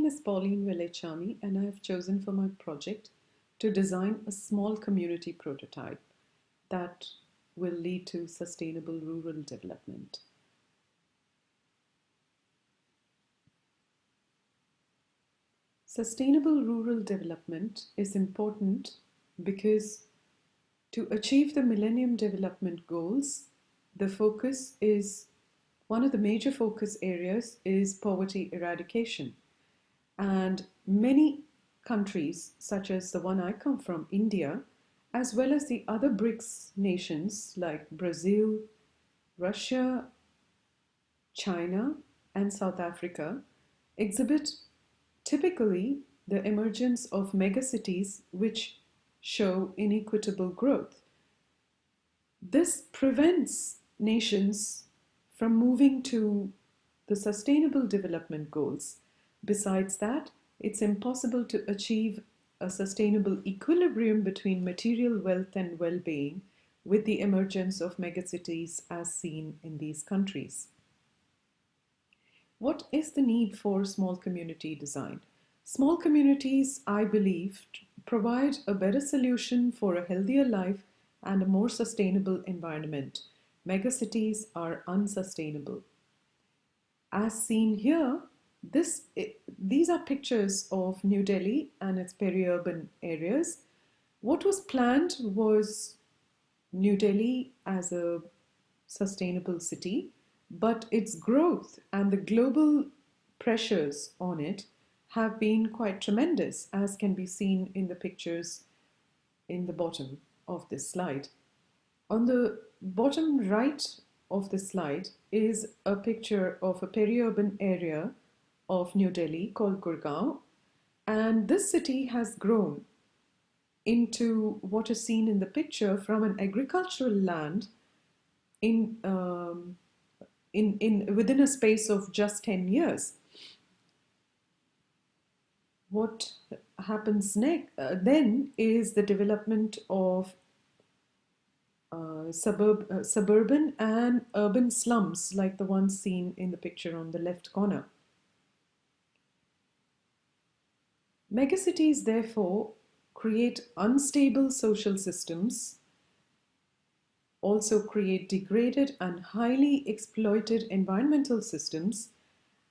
is Pauline Velechami, and I have chosen for my project to design a small community prototype that will lead to sustainable rural development. Sustainable rural development is important because to achieve the Millennium Development Goals, the focus is one of the major focus areas is poverty eradication. And many countries, such as the one I come from, India, as well as the other BRICS nations like Brazil, Russia, China, and South Africa, exhibit typically the emergence of megacities which show inequitable growth. This prevents nations from moving to the Sustainable Development Goals. Besides that, it's impossible to achieve a sustainable equilibrium between material wealth and well-being with the emergence of megacities as seen in these countries. What is the need for small community design? Small communities, I believe, provide a better solution for a healthier life and a more sustainable environment. Megacities are unsustainable. As seen here, these are pictures of New Delhi and its peri-urban areas. What was planned was New Delhi as a sustainable city, but its growth and the global pressures on it have been quite tremendous, as can be seen in the pictures in the bottom of this slide. On the bottom right of the slide is a picture of a peri-urban area of New Delhi called Gurgaon, and this city has grown into what is seen in the picture from an agricultural land in within a space of just 10 years. What happens next then is the development of suburban and urban slums like the ones seen in the picture on the left corner. Megacities therefore create unstable social systems, also create degraded and highly exploited environmental systems,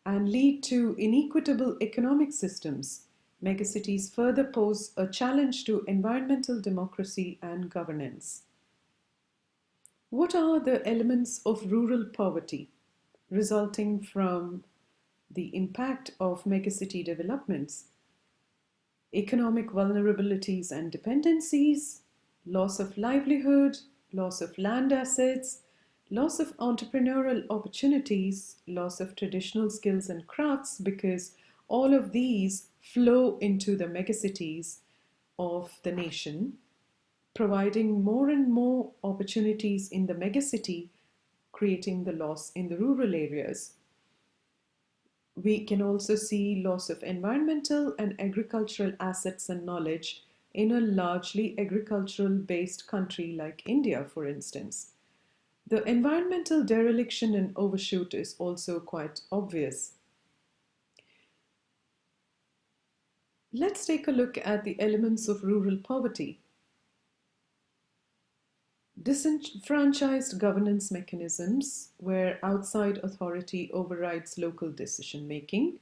and lead to inequitable economic systems. Megacities further pose a challenge to environmental democracy and governance. What are the elements of rural poverty resulting from the impact of megacity developments? Economic vulnerabilities and dependencies, loss of livelihood, loss of land assets, loss of entrepreneurial opportunities, loss of traditional skills and crafts, because all of these flow into the megacities of the nation, providing more and more opportunities in the megacity, creating the loss in the rural areas. We can also see loss of environmental and agricultural assets and knowledge in a largely agricultural-based country like India, for instance. The environmental dereliction and overshoot is also quite obvious. Let's take a look at the elements of rural poverty. Disenfranchised governance mechanisms where outside authority overrides local decision making,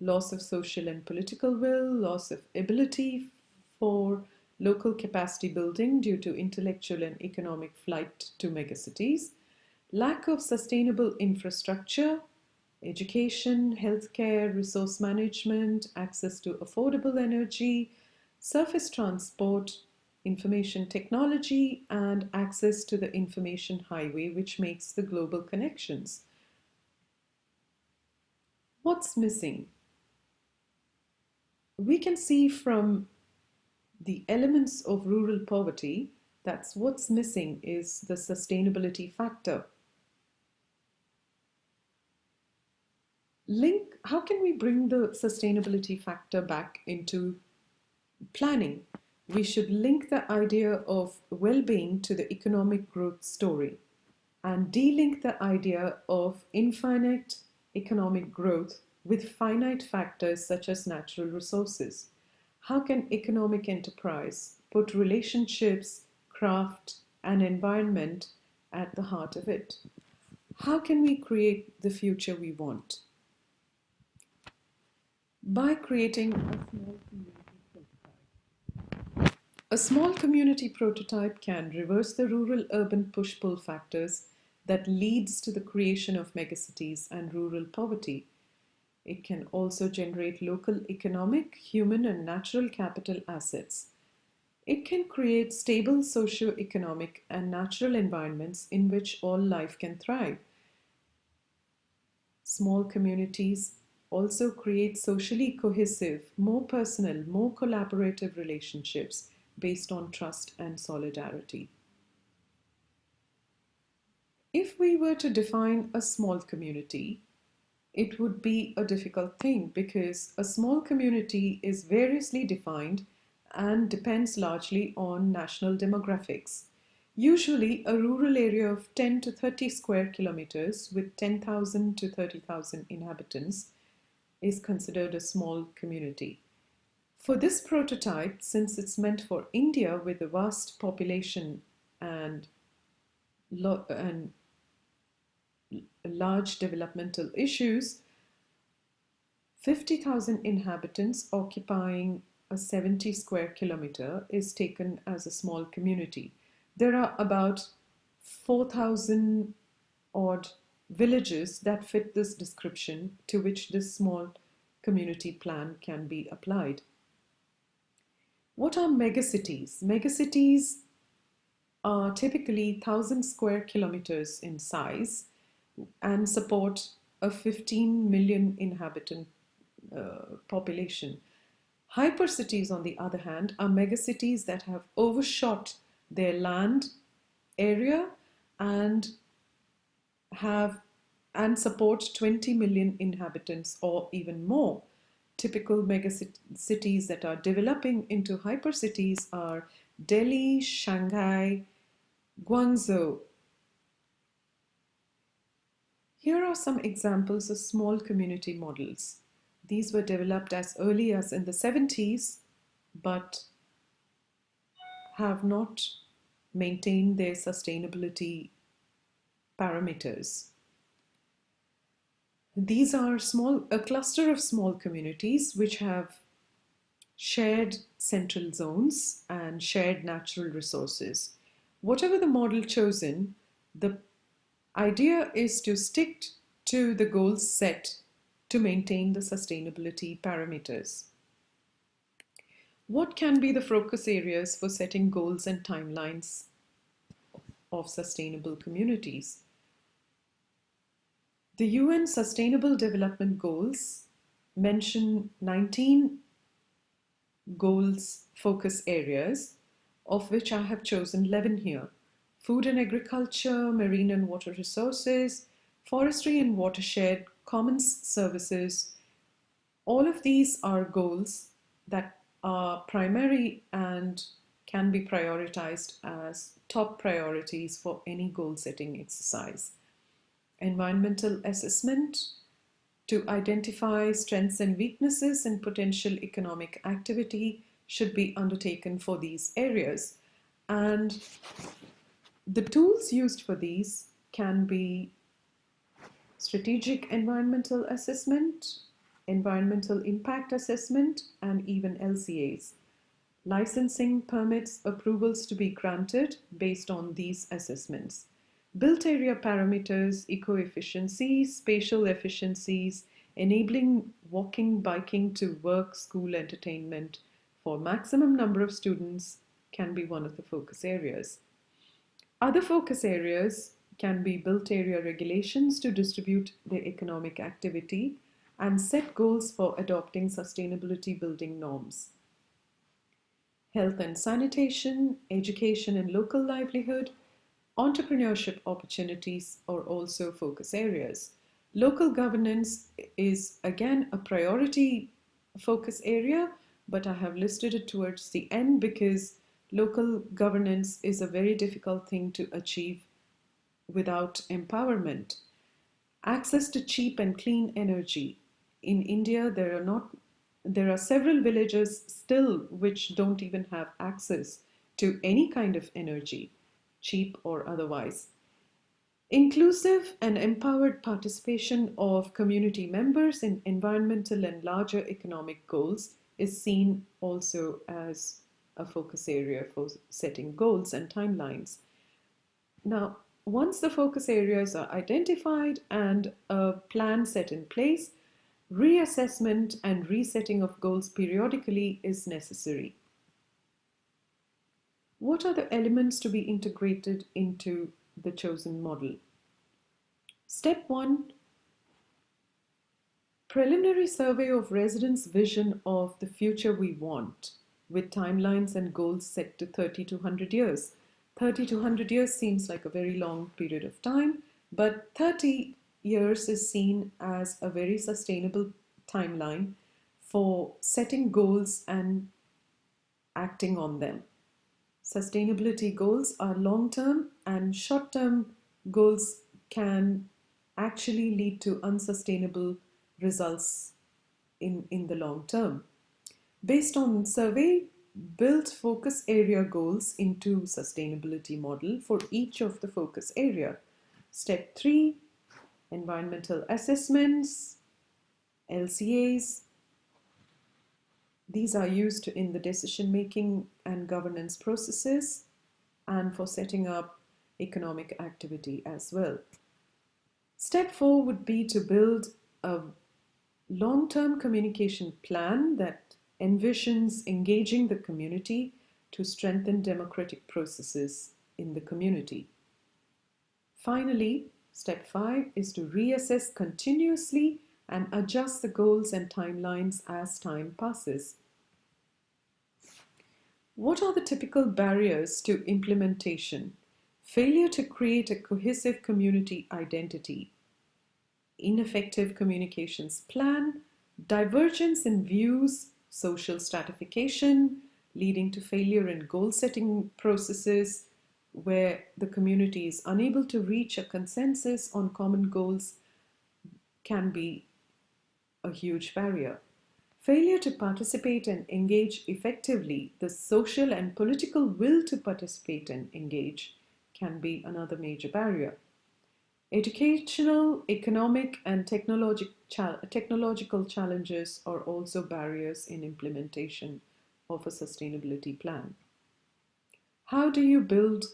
loss of social and political will, loss of ability for local capacity building due to intellectual and economic flight to megacities, lack of sustainable infrastructure, education, healthcare, resource management, access to affordable energy, surface transport, information technology, and access to the information highway, which makes the global connections. What's missing? We can see from the elements of rural poverty that's what's missing is the sustainability factor. How can we bring the sustainability factor back into planning? We should link the idea of well-being to the economic growth story and de-link the idea of infinite economic growth with finite factors such as natural resources? How can economic enterprise put relationships, craft, and environment at the heart of it? How can we create the future we want? By creating a small community prototype. A small community prototype can reverse the rural-urban push-pull factors that leads to the creation of megacities and rural poverty. It can also generate local economic, human, and natural capital assets. It can create stable socio-economic and natural environments in which all life can thrive. Small communities also create socially cohesive, more personal, more collaborative relationships based on trust and solidarity. If we were to define a small community, it would be a difficult thing because a small community is variously defined and depends largely on national demographics. Usually, a rural area of 10 to 30 square kilometers with 10,000 to 30,000 inhabitants is considered a small community. For this prototype, since it's meant for India with a vast population and large developmental issues, 50,000 inhabitants occupying a 70 square kilometer is taken as a small community. There are about 4,000 odd villages that fit this description to which this small community plan can be applied. What are megacities? Megacities are typically 1,000 square kilometers in size and support a 15 million inhabitant population. Hypercities, on the other hand, are megacities that have overshot their land area and support 20 million inhabitants or even more. Typical megacities that are developing into hypercities are Delhi, Shanghai, Guangzhou. Here are some examples of small community models. These were developed as early as in the 70s, but have not maintained their sustainability parameters. These are a cluster of small communities which have shared central zones and shared natural resources. Whatever the model chosen, the idea is to stick to the goals set to maintain the sustainability parameters. What can be the focus areas for setting goals and timelines of sustainable communities? The UN Sustainable Development Goals mention 19 goals focus areas, of which I have chosen 11 here. Food and agriculture, marine and water resources, forestry and watershed, commons services. All of these are goals that are primary and can be prioritized as top priorities for any goal setting exercise. Environmental assessment to identify strengths and weaknesses and potential economic activity should be undertaken for these areas. And the tools used for these can be strategic environmental assessment, environmental impact assessment, and even LCAs. Licensing permits approvals to be granted based on these assessments. Built area parameters, eco-efficiency, spatial efficiencies, enabling walking, biking to work, school, entertainment for maximum number of students can be one of the focus areas. Other focus areas can be built area regulations to distribute the economic activity and set goals for adopting sustainability building norms. Health and sanitation, education and local livelihood, entrepreneurship opportunities are also focus areas. Local governance is again a priority focus area, but I have listed it towards the end because local governance is a very difficult thing to achieve without empowerment. Access to cheap and clean energy, in India, there are several villages still which don't even have access to any kind of energy, cheap or otherwise. Inclusive and empowered participation of community members in environmental and larger economic goals is seen also as a focus area for setting goals and timelines. Now, once the focus areas are identified and a plan set in place, reassessment and resetting of goals periodically is necessary. What are the elements to be integrated into the chosen model? Step 1, preliminary survey of residents' vision of the future we want, with timelines and goals set to 30 to 100 years. 30 to 100 years seems like a very long period of time, but 30 years is seen as a very sustainable timeline for setting goals and acting on them. Sustainability goals are long-term, and short-term goals can actually lead to unsustainable results in the long term. Based on survey, build focus area goals into sustainability model for each of the focus area. Step 3, environmental assessments, LCAs. These are used in the decision making and governance processes and for setting up economic activity as well. Step 4 would be to build a long-term communication plan that envisions engaging the community to strengthen democratic processes in the community. Finally, step 5 is to reassess continuously and adjust the goals and timelines as time passes. What are the typical barriers to implementation? Failure to create a cohesive community identity, ineffective communications plan, divergence in views, social stratification, leading to failure in goal-setting processes where the community is unable to reach a consensus on common goals can be a huge barrier. Failure to participate and engage effectively, the social and political will to participate and engage can be another major barrier. Educational, economic, and technological challenges are also barriers in implementation of a sustainability plan. How do you build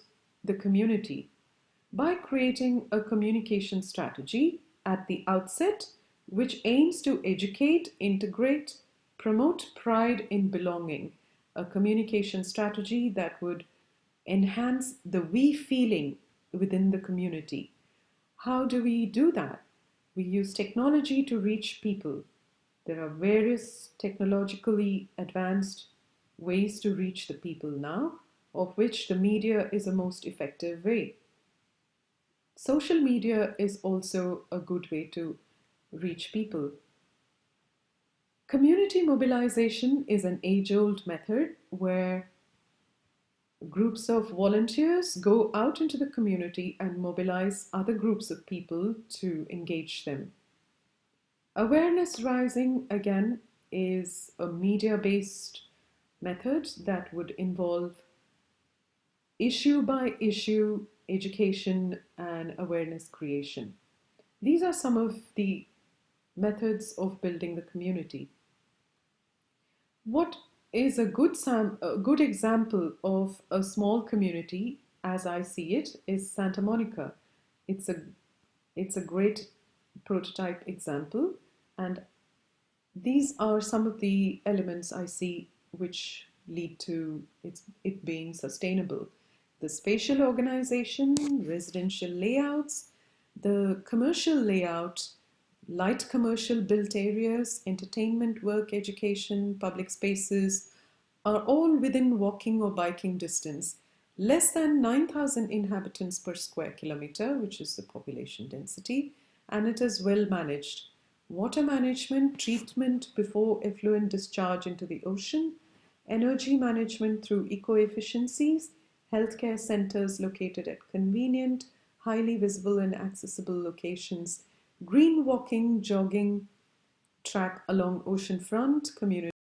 the community? By creating a communication strategy at the outset, which aims to educate, integrate, promote pride in belonging, a communication strategy that would enhance the we feeling within the community. How do we do that? We use technology to reach people. There are various technologically advanced ways to reach the people now, of which the media is a most effective way. Social media is also a good way to reach people. Community mobilization is an age-old method where groups of volunteers go out into the community and mobilize other groups of people to engage them. Awareness raising, again, is a media-based method that would involve issue by issue education and awareness creation. These are some of the methods of building the community. What is a good example of a small community, as I see it, is Santa Monica. It's a great prototype example, and these are some of the elements I see which lead to it being sustainable. The spatial organization, residential layouts, the commercial layout, light commercial built areas, entertainment, work, education, public spaces are all within walking or biking distance. Less than 9,000 inhabitants per square kilometer, which is the population density, and it is well managed. Water management, treatment before effluent discharge into the ocean, energy management through eco-efficiencies, healthcare centers located at convenient, highly visible and accessible locations, green walking, jogging, track along oceanfront communities